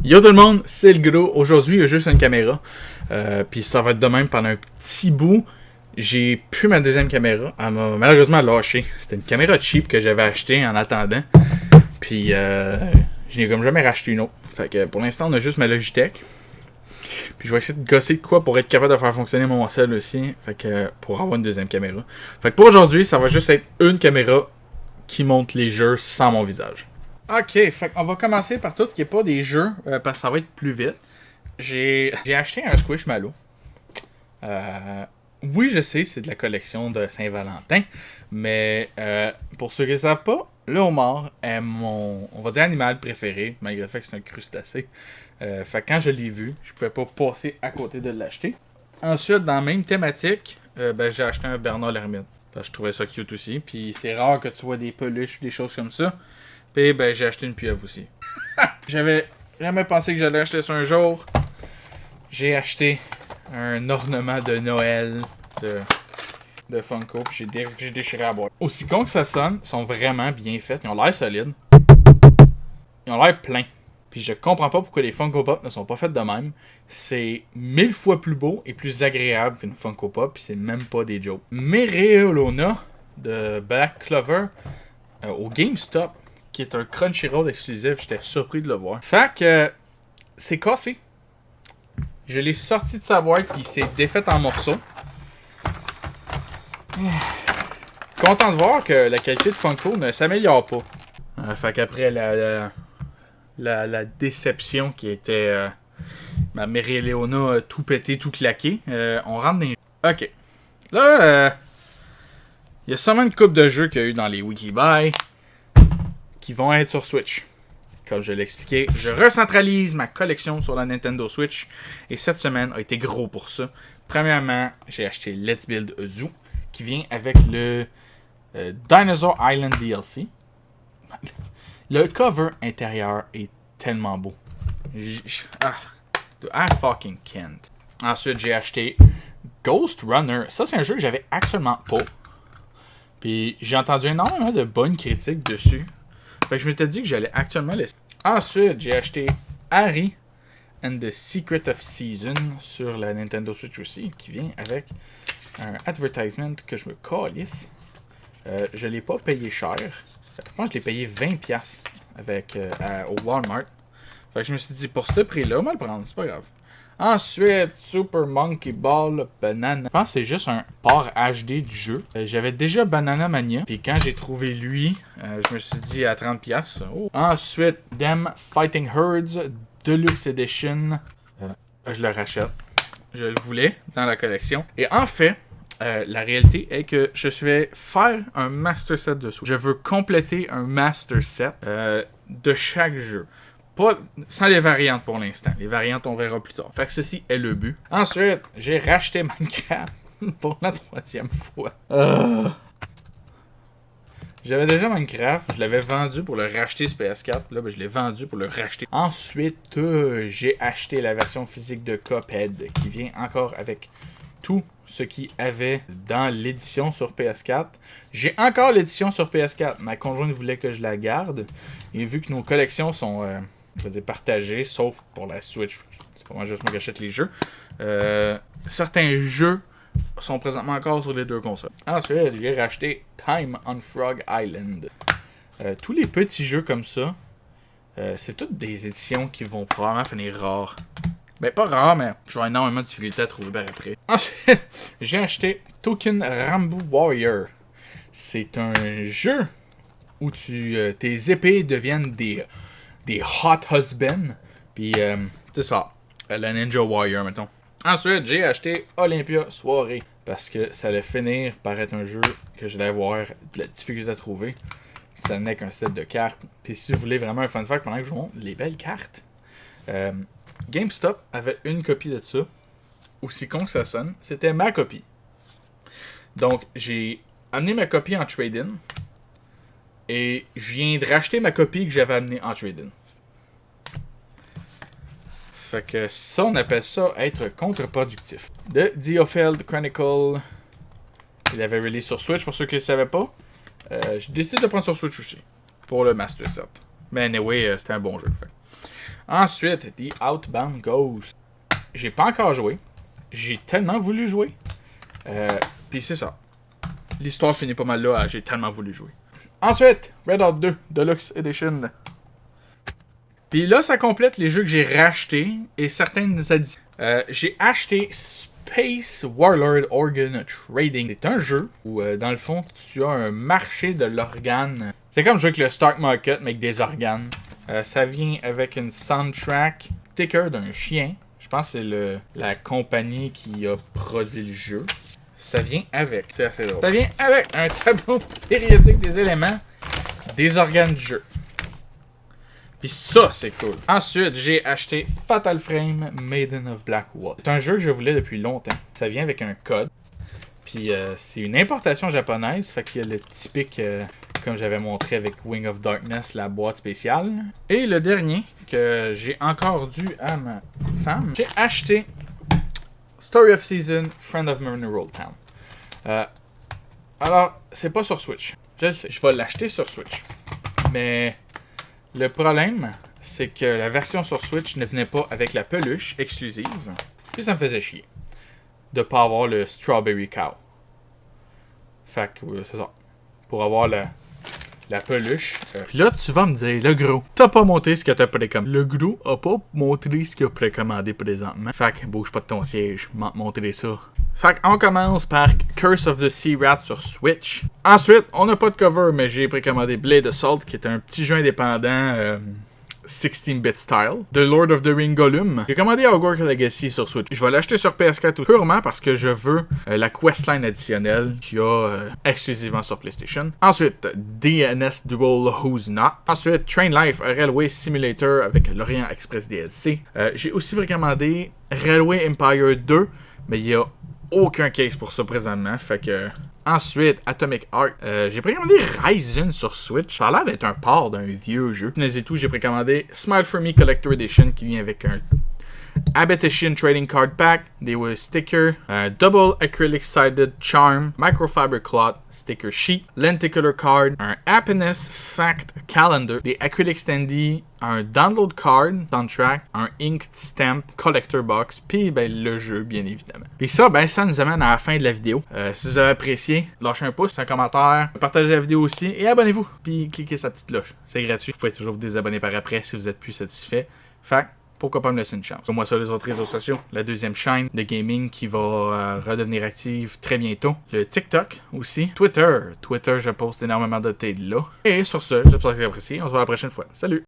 Yo tout le monde, c'est le gros. Aujourd'hui, il y a juste une caméra. Puis ça va être de même pendant un petit bout. J'ai plus ma deuxième caméra. Elle m'a malheureusement lâché. C'était une caméra cheap que j'avais achetée en attendant. Puis je n'ai comme jamais racheté une autre. Fait que pour l'instant, on a juste ma Logitech. Puis je vais essayer de gosser de quoi pour être capable de faire fonctionner mon cell aussi. Fait que pour avoir une deuxième caméra. Fait que pour aujourd'hui, ça va juste être une caméra qui montre les jeux sans mon visage. Ok, fait qu'on va commencer par tout ce qui n'est pas des jeux, parce que ça va être plus vite. J'ai acheté un Squishmallow. Oui, je sais, c'est de la collection de Saint-Valentin, mais pour ceux qui ne savent pas, le homard est mon, on va dire, animal préféré, malgré le fait que c'est un crustacé. Fait que quand je l'ai vu, je pouvais pas passer à côté de l'acheter. Ensuite, dans la même thématique, j'ai acheté un Bernard l'Ermite. Je trouvais ça cute aussi, puis c'est rare que tu vois des peluches des choses comme ça. Puis j'ai acheté une pieuvre aussi. J'avais jamais pensé que j'allais acheter ça un jour. J'ai acheté un ornement de Noël de Funko. Puis j'ai déchiré la boîte. Aussi con que ça sonne, ils sont vraiment bien faits. Ils ont l'air solides. Ils ont l'air pleins. Puis je comprends pas pourquoi les Funko Pop ne sont pas faites de même. C'est 1000 fois plus beau et plus agréable qu'une Funko Pop. Puis c'est même pas des jokes. Mereoleona de Black Clover au GameStop, qui est un Crunchyroll exclusif, j'étais surpris de le voir. Fait que c'est cassé. Je l'ai sorti de sa boîte et il s'est défait en morceaux. Content de voir que la qualité de Funko ne s'améliore pas. Fait qu'après la déception qui était ma Mereoleona tout pété, tout claqué, on rentre dans les... Ok. Là, il y a sûrement une couple de jeux qu'il y a eu dans les Wikibuy qui vont être sur Switch. Comme je l'ai expliqué, je recentralise ma collection sur la Nintendo Switch et cette semaine a été gros pour ça. Premièrement, j'ai acheté Let's Build a Zoo qui vient avec le Dinosaur Island DLC. Le cover intérieur est tellement beau. I fucking can't. Ensuite, j'ai acheté Ghost Runner. Ça, c'est un jeu que j'avais actuellement pas. Puis j'ai entendu énormément de bonnes critiques dessus. Fait que je m'étais dit que j'allais actuellement laisser. Ensuite, j'ai acheté Harry and the Secret of Season sur la Nintendo Switch aussi, qui vient avec un advertisement que je me calisse. Je l'ai pas payé cher. Je pense que je l'ai payé 20$ avec, au Walmart. Fait que je me suis dit, pour ce prix-là, on va le prendre, c'est pas grave. Ensuite, Super Monkey Ball Banana. Je pense que c'est juste un port HD du jeu. J'avais déjà Banana Mania. Puis quand j'ai trouvé lui, je me suis dit à 30$. Oh. Ensuite, Them Fighting Herds Deluxe Edition. Je le rachète. Je le voulais dans la collection. Et en fait, la réalité est que je vais faire un master set de Switch. Je veux compléter un master set de chaque jeu. Pas sans les variantes pour l'instant. Les variantes, on verra plus tard. Fait que ceci est le but. Ensuite, j'ai racheté Minecraft pour la 3e fois. J'avais déjà Minecraft. Je l'avais vendu pour le racheter sur PS4. Là, je l'ai vendu pour le racheter. Ensuite, j'ai acheté la version physique de Cuphead qui vient encore avec tout ce qu'il y avait dans l'édition sur PS4. J'ai encore l'édition sur PS4. Ma conjointe voulait que je la garde. Et vu que nos collections sont... je veux dire partagé, sauf pour la Switch. C'est pas moi juste moi qui achète les jeux. Certains jeux sont présentement encore sur les deux consoles. Ensuite, j'ai racheté Time on Frog Island. Tous les petits jeux comme ça, c'est toutes des éditions qui vont probablement finir rares. Ben, pas rares, mais j'aurai énormément de difficultés à trouver par après. Ensuite, j'ai acheté Token Rambo Warrior. C'est un jeu où tes épées deviennent des hot husbands. Puis, c'est ça. La Ninja Warrior, mettons. Ensuite, j'ai acheté Olympia Soirée. Parce que ça allait finir par être un jeu que j'allais avoir de la difficulté à trouver. Ça n'est qu'un set de cartes. Puis, si vous voulez vraiment un fun fact pendant que je vous montre les belles cartes, GameStop avait une copie de ça. Aussi con que ça sonne, c'était ma copie. Donc, j'ai amené ma copie en trade-in. Et je viens de racheter ma copie que j'avais amenée en trade-in. Fait que ça, on appelle ça être contre-productif. The Diofeld Chronicle. Il avait release sur Switch, pour ceux qui ne le savaient pas. J'ai décidé de le prendre sur Switch aussi. Pour le Master Set. Mais anyway, c'était un bon jeu. Fait. Ensuite, The Outbound Ghost. J'ai pas encore joué. J'ai tellement voulu jouer. Puis c'est ça. L'histoire finit pas mal là. J'ai tellement voulu jouer. Ensuite, Red Hot 2 Deluxe Edition. Puis là, ça complète les jeux que j'ai rachetés et certaines additions. J'ai acheté Space Warlord Organ Trading. C'est un jeu où, dans le fond, tu as un marché de l'organe. C'est comme jouer avec le stock market, mais avec des organes. Ça vient avec une soundtrack sticker d'un chien. Je pense que c'est la compagnie qui a produit le jeu. Ça vient avec. C'est assez drôle. Ça vient avec un tableau périodique des éléments des organes du jeu. Puis ça, c'est cool. Ensuite, j'ai acheté Fatal Frame Maiden of Blackwater. C'est un jeu que je voulais depuis longtemps. Ça vient avec un code. Puis c'est une importation japonaise. Fait qu'il y a le typique, comme j'avais montré avec Wing of Darkness, la boîte spéciale. Et le dernier, que j'ai encore dû à ma femme, j'ai acheté Story of Season, Friend of Mineral Town. Alors, c'est pas sur Switch. Je sais, je vais l'acheter sur Switch. Mais le problème, c'est que la version sur Switch ne venait pas avec la peluche exclusive. Puis ça me faisait chier de pas avoir le Strawberry Cow. Fait que c'est ça. Pour avoir la peluche. Puis là, tu vas me dire, le gros, t'as pas montré ce que t'as précommandé. Le gros a pas montré ce qu'il a précommandé présentement. Fait que bouge pas de ton siège, montrer ça. Fait qu'on commence par Curse of the Sea Rat sur Switch. Ensuite, on n'a pas de cover, mais j'ai précommandé Blade Assault, qui est un petit jeu indépendant 16-bit style. The Lord of the Ring Gollum. J'ai commandé Hogwarts Legacy sur Switch. Je vais l'acheter sur PS4 purement parce que je veux la questline additionnelle qu'il y a exclusivement sur PlayStation. Ensuite, DNS Duel Who's Not. Ensuite, Train Life, a Railway Simulator avec l'Orient Express DLC. J'ai aussi précommandé Railway Empire 2, mais il y a aucun case pour ça présentement. Fait que. Ensuite, Atomic Heart. J'ai précommandé Ryzen sur Switch. Ça a l'air d'être un port d'un vieux jeu. Et tout, j'ai précommandé Smile for Me Collector Edition qui vient avec un Habitation Trading Card Pack, des stickers, un Double Acrylic Sided Charm, Microfiber Cloth Sticker Sheet, Lenticular Card, un Happiness Fact Calendar, des Acrylic Standee, un Download Card, Soundtrack, un Inked Stamp Collector Box, puis ben, le jeu, bien évidemment. Puis ça, ben, ça nous amène à la fin de la vidéo. Si vous avez apprécié, lâchez un pouce, un commentaire, partagez la vidéo aussi et abonnez-vous. Puis cliquez sur la petite cloche. C'est gratuit. Vous pouvez toujours vous désabonner par après si vous êtes plus satisfait. Fait pourquoi pas me laisser une chance. Comme moi sur les autres réseaux sociaux, la deuxième chaîne de gaming qui va redevenir active très bientôt. Le TikTok aussi. Twitter, je poste énormément d'updates là. Et sur ce, j'espère que vous avez apprécié. On se voit la prochaine fois. Salut!